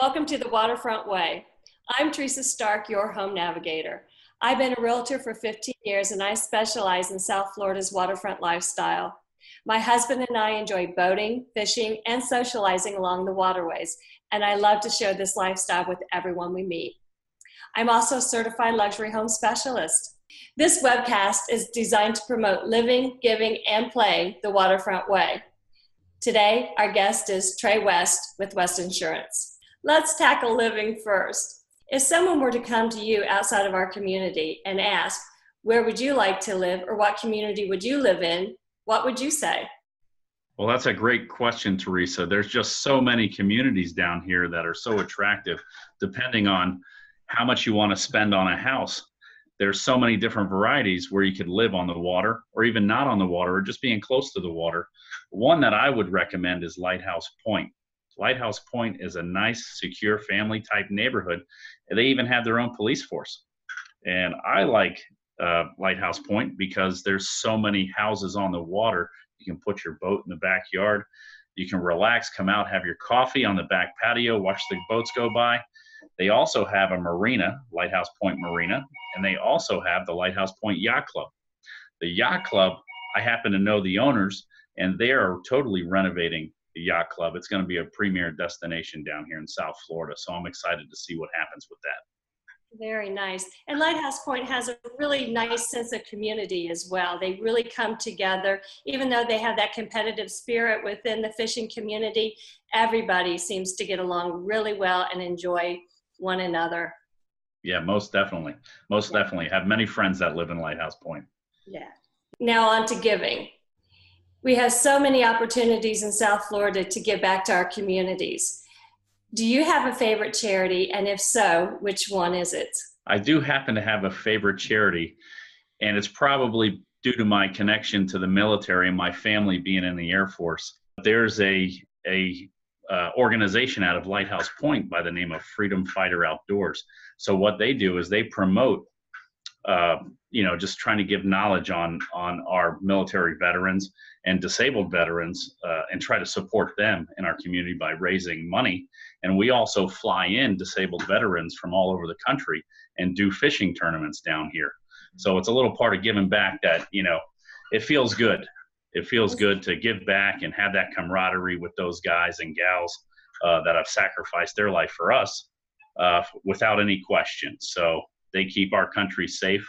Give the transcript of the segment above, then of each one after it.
Welcome to the Waterfront Way. I'm Terressa Stark, your home navigator. I've been a realtor for 15 years and I specialize in South Florida's waterfront lifestyle. My husband and I enjoy boating, fishing, and socializing along the waterways, and I love to share this lifestyle with everyone we meet. I'm also a certified luxury home specialist. This webcast is designed to promote living, giving, and playing the waterfront way. Today, our guest is Trae West with West Insurance. Let's tackle living first. If someone were to come to you outside of our community and ask, where would you like to live or what community would you live in, what would you say? Well, that's a great question, Teresa. There's just so many communities down here that are so attractive, depending on how much you want to spend on a house. There's so many different varieties where you could live on the water or even not on the water or just being close to the water. One that I would recommend is Lighthouse Point. Lighthouse Point is a nice, secure, family-type neighborhood. They even have their own police force. And I like Lighthouse Point because there's so many houses on the water. You can put your boat in the backyard. You can relax, come out, have your coffee on the back patio, watch the boats go by. They also have a marina, Lighthouse Point Marina, and they also have the Lighthouse Point Yacht Club. The Yacht Club, I happen to know the owners, and they are totally renovating the Yacht Club. It's going to be a premier destination down here in South Florida, so I'm excited to see what happens with that. Very nice. And Lighthouse Point has a really nice sense of community as well. They really come together. Even though they have that competitive spirit within the fishing community, everybody seems to get along really well and enjoy one another. Yeah, most definitely. Most definitely. Have many friends that live in Lighthouse Point. Yeah. Now on to giving. We have so many opportunities in South Florida to give back to our communities. Do you have a favorite charity? And if so, which one is it? I do happen to have a favorite charity, and it's probably due to my connection to the military and my family being in the Air Force. There's a organization out of Lighthouse Point by the name of Freedom Fighter Outdoors. So what they do is they promote just trying to give knowledge on our military veterans and disabled veterans and try to support them in our community by raising money. And we also fly in disabled veterans from all over the country and do fishing tournaments down here. So it's a little part of giving back that, it feels good. It feels good to give back and have that camaraderie with those guys and gals that have sacrificed their life for us without any question. So they keep our country safe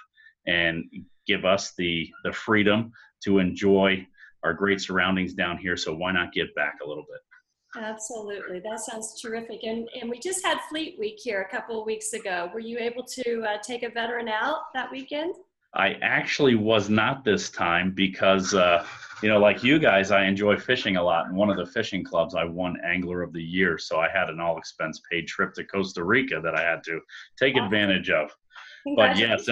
and give us the freedom to enjoy our great surroundings down here. So why not give back a little bit? Absolutely. That sounds terrific. And we just had Fleet Week here a couple of weeks ago. Were you able to take a veteran out that weekend? I actually was not this time because, like you guys, I enjoy fishing a lot. And one of the fishing clubs, I won Angler of the Year. So I had an all expense paid trip to Costa Rica that I had to take advantage of. But yes,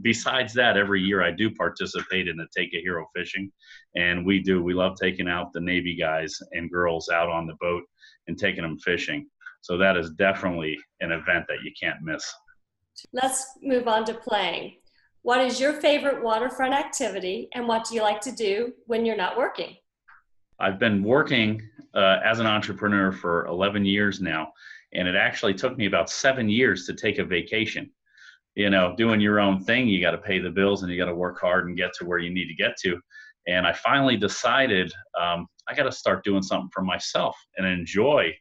besides that, every year I do participate in the Take a Hero fishing. And we love taking out the Navy guys and girls out on the boat and taking them fishing. So that is definitely an event that you can't miss. Let's move on to playing. What is your favorite waterfront activity and what do you like to do when you're not working? I've been working as an entrepreneur for 11 years now, and it actually took me about 7 years to take a vacation. Doing your own thing, you got to pay the bills and you got to work hard and get to where you need to get to. And I finally decided I got to start doing something for myself and enjoy,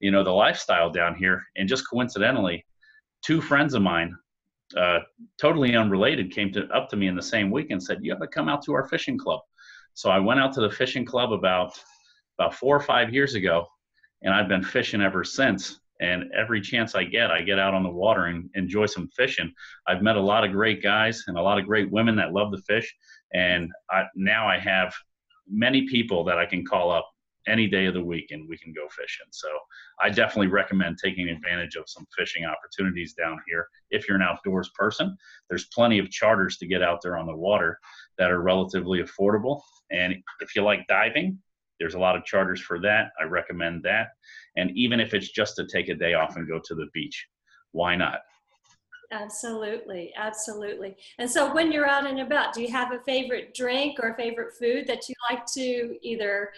the lifestyle down here. And just coincidentally, two friends of mine, totally unrelated, came up to me in the same week and said, you have to come out to our fishing club. So I went out to the fishing club about 4 or 5 years ago, and I've been fishing ever since. And every chance I get out on the water and enjoy some fishing. I've met a lot of great guys and a lot of great women that love to fish. And now I have many people that I can call up any day of the week and we can go fishing. So I definitely recommend taking advantage of some fishing opportunities down here. If you're an outdoors person, there's plenty of charters to get out there on the water that are relatively affordable. And if you like diving, there's a lot of charters for that. I recommend that. And even if it's just to take a day off and go to the beach, why not? Absolutely, absolutely. And so when you're out and about, do you have a favorite drink or a favorite food that you like to either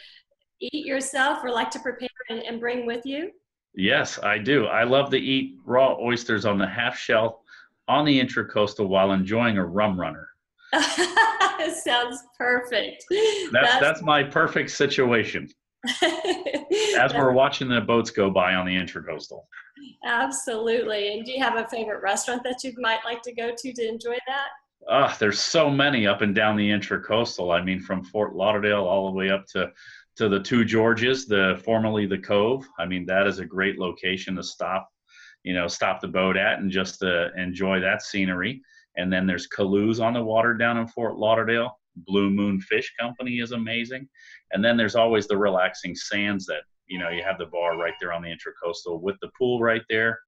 eat yourself or like to prepare and bring with you? Yes, I do. I love to eat raw oysters on the half shell on the Intracoastal while enjoying a rum runner. It sounds perfect. That's That's my perfect situation as we're watching the boats go by on the Intracoastal. absolutely. And do you have a favorite restaurant that you might like to go to enjoy that? There's so many up and down the Intracoastal. I mean, from Fort Lauderdale all the way up to the Two Georges, the formerly the Cove. I mean, that is a great location to stop, stop the boat at and just enjoy that scenery. And then there's Calouse on the water down in Fort Lauderdale. Blue Moon Fish Company is amazing. And then there's always the relaxing sands that, you have the bar right there on the Intracoastal with the pool right there.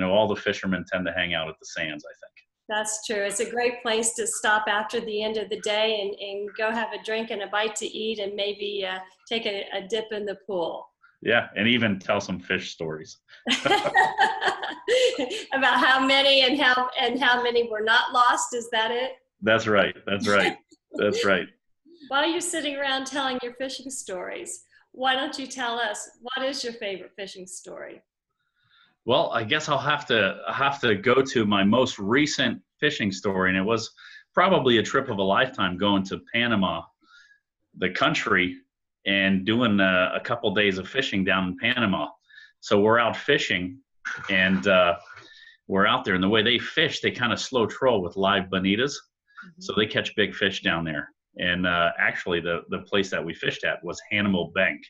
All the fishermen tend to hang out at the sands, I think. That's true. It's a great place to stop after the end of the day and go have a drink and a bite to eat and maybe take a dip in the pool. Yeah, and even tell some fish stories. About how many and how many were not lost. Is that it? That's right. That's right. That's right. While you're sitting around telling your fishing stories, why don't you tell us what is your favorite fishing story? Well, I guess I'll have to go to my most recent fishing story, and it was probably a trip of a lifetime going to Panama, the country, and doing a couple days of fishing down in Panama. So we're out fishing, and we're out there, and the way they fish, they kind of slow troll with live bonitas, so they catch big fish down there. And actually, the place that we fished at was Hannibal Bank.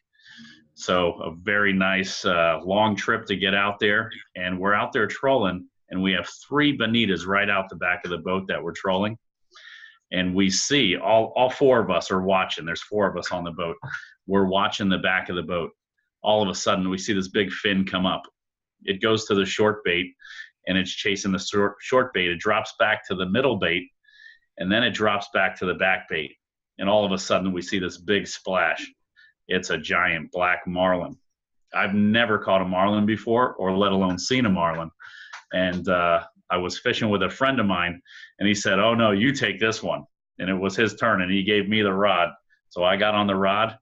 So a very nice long trip to get out there, and we're out there trolling, and we have 3 bonitas right out the back of the boat that we're trolling, and we see all 4 of us are watching. There's 4 of us on the boat. We're watching the back of the boat. All of a sudden, we see this big fin come up. It goes to the short bait, and it's chasing the short bait. It drops back to the middle bait, and then it drops back to the back bait, and all of a sudden, we see this big splash. It's a giant black marlin. I've never caught a marlin before, or let alone seen a marlin. And I was fishing with a friend of mine, and he said, "Oh no, you take this one." And it was his turn, and he gave me the rod. So I got on the rod,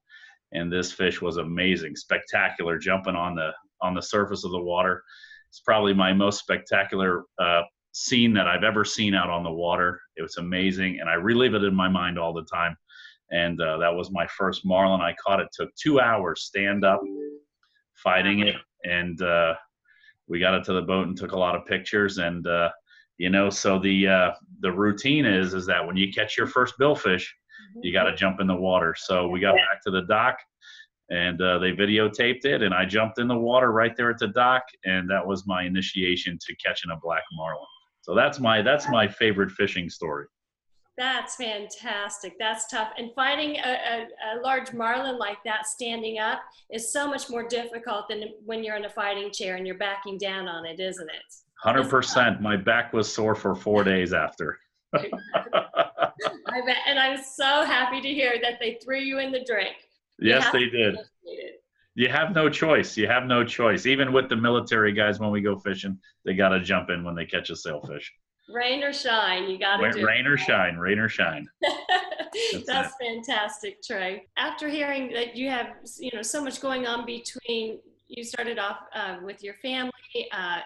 and this fish was amazing, spectacular, jumping on the surface of the water. It's probably my most spectacular scene that I've ever seen out on the water. It was amazing, and I relive it in my mind all the time. And that was my first marlin I caught. It took 2 hours stand up fighting it, and we got it to the boat and took a lot of pictures. And so the routine is that when you catch your first billfish, you got to jump in the water. So we got back to the dock, and they videotaped it, and I jumped in the water right there at the dock, and that was my initiation to catching a black marlin. So that's my favorite fishing story. That's fantastic. That's tough. And fighting a large marlin like that standing up is so much more difficult than when you're in a fighting chair and you're backing down on it, isn't it? 100%. My back was sore for 4 days after. I bet. And I'm so happy to hear that they threw you in the drink. Yes, they did. You have no choice. You have no choice. Even with the military guys, when we go fishing, they got to jump in when they catch a sailfish. Rain or shine, you got to do it. Rain or shine, rain or shine. That's fantastic, Trae. After hearing that you have, so much going on between, you started off with your family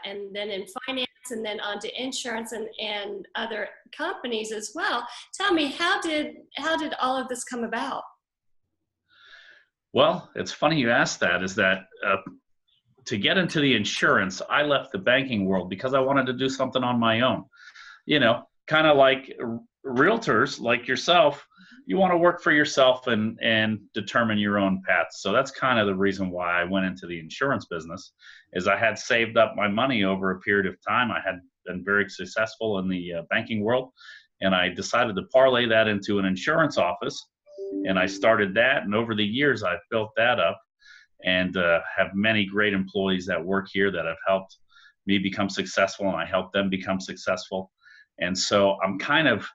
and then in finance and then onto insurance and other companies as well. Tell me, how did all of this come about? Well, it's funny you asked that, is that to get into the insurance, I left the banking world because I wanted to do something on my own. Kind of like realtors like yourself, you want to work for yourself and determine your own path. So that's kind of the reason why I went into the insurance business, is I had saved up my money over a period of time. I had been very successful in the banking world, and I decided to parlay that into an insurance office, and I started that. And over the years, I've built that up and have many great employees that work here that have helped me become successful, and I help them become successful. And so I'm kind of,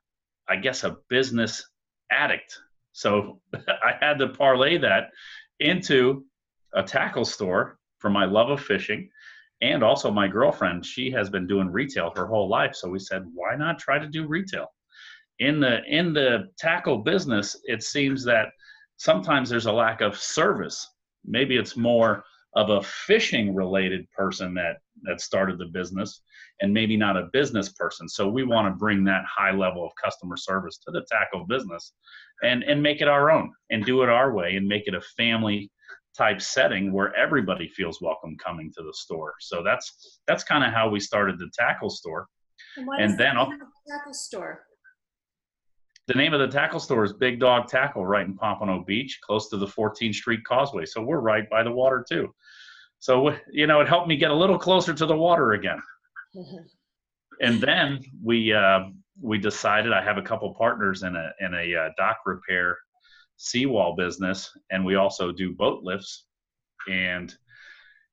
I guess, a business addict. So I had to parlay that into a tackle store for my love of fishing. And also my girlfriend, she has been doing retail her whole life. So we said, why not try to do retail? In the tackle business, it seems that sometimes there's a lack of service. Maybe it's more of a fishing related person that started the business and maybe not a business person. So we want to bring that high level of customer service to the tackle business and make it our own and do it our way and make it a family type setting where everybody feels welcome coming to the store. So that's kind of how we started the tackle store. And what is And the then name of the tackle store? the name of the tackle store is Big Dog Tackle, right in Pompano Beach, close to the 14th Street Causeway. So we're right by the water too. So, you know, it helped me get a little closer to the water again. And then we decided, I have a couple partners in a dock repair seawall business, and we also do boat lifts. And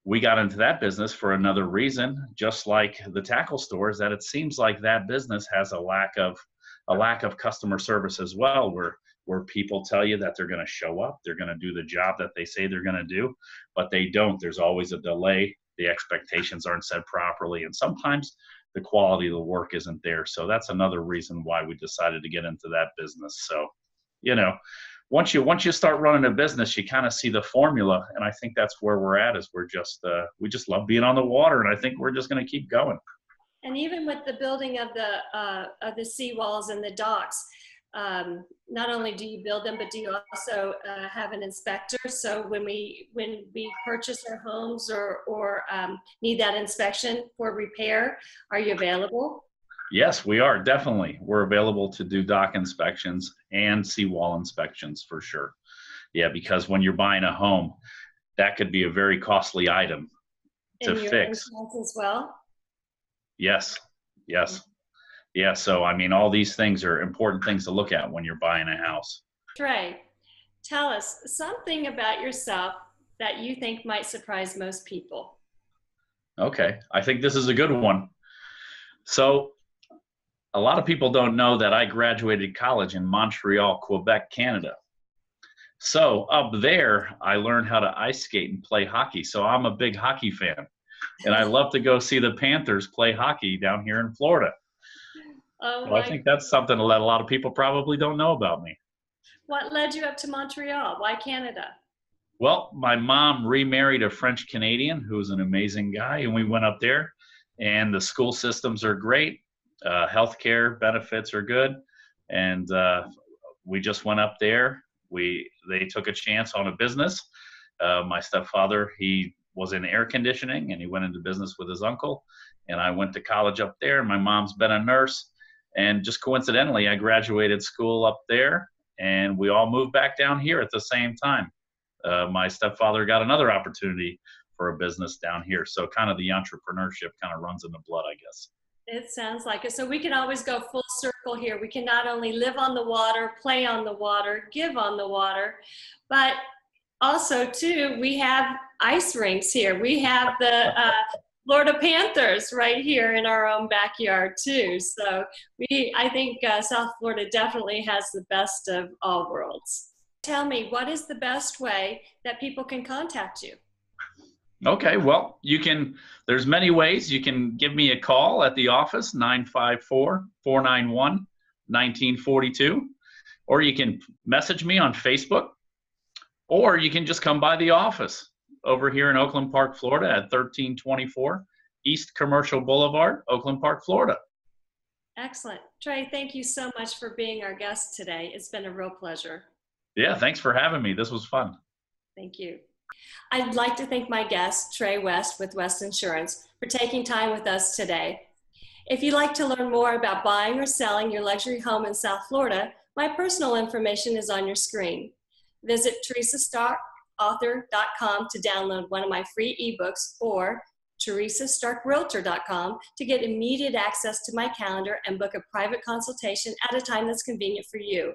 we got into that business for another reason, just like the tackle stores, that it seems like that business has a lack of customer service as well, where people tell you that they're going to show up, they're going to do the job that they say they're going to do, but they don't. There's always a delay. The expectations aren't set properly, and sometimes the quality of the work isn't there. So that's another reason why we decided to get into that business. So, you know, once you start running a business, you kind of see the formula, and I think that's where we're at. Is we just love being on the water, and I think we're just going to keep going. And even with the building of the seawalls and the docks, not only do you build them, but do you also have an inspector? So when we purchase our homes or need that inspection for repair, are you available? Yes, we are, definitely. We're available to do dock inspections and seawall inspections for sure. Yeah, because when you're buying a home, that could be a very costly item to And your fix. insurance as well? Yes. Yeah, so I mean, all these things are important things to look at when you're buying a house. Trae, tell us something about yourself that you think might surprise most people. Okay, I think this is a good one. So a lot of people don't know that I graduated college in Montreal, Quebec, Canada. So up there, I learned how to ice skate and play hockey. So I'm a big hockey fan. And I love to go see the Panthers play hockey down here in Florida. Oh So I my, think that's something that a lot of people probably don't know about me. what led you up to Montreal? Why Canada? Well, my mom remarried a French Canadian who was an amazing guy, and we went up there. And the school systems are great, healthcare benefits are good, and we just went up there. They took a chance on a business. My stepfather, he was in air conditioning, and he went into business with his uncle. And I went to college up there. My mom's been a nurse, and just coincidentally, I graduated school up there, and we all moved back down here at the same time. My stepfather got another opportunity for a business down here. So kind of the entrepreneurship kind of runs in the blood, I guess. It sounds like it. So we can always go full circle here. We can not only live on the water, play on the water, give on the water, but also too, we have ice rinks here. We have the Florida Panthers right here in our own backyard too. So I think South Florida definitely has the best of all worlds. Tell me, what is the best way that people can contact you? Okay, well, there's many ways. You can give me a call at the office, 954-491-1942, or you can message me on Facebook, or you can just come by the office over here in Oakland Park, Florida at 1324 East Commercial Boulevard, Oakland Park, Florida. Excellent. Trae, thank you so much for being our guest today. It's been a real pleasure. Yeah, thanks for having me. This was fun. Thank you. I'd like to thank my guest, Trae West with West Insurance, for taking time with us today. If you'd like to learn more about buying or selling your luxury home in South Florida, my personal information is on your screen. Visit teressastarkauthor.com to download one of my free ebooks, or teressastarkrealtor.com to get immediate access to my calendar and book a private consultation at a time that's convenient for you.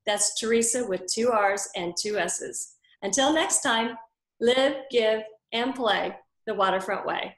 That's Terressa with 2 R's and 2 S's. Until next time, live, give, and play the Waterfront way.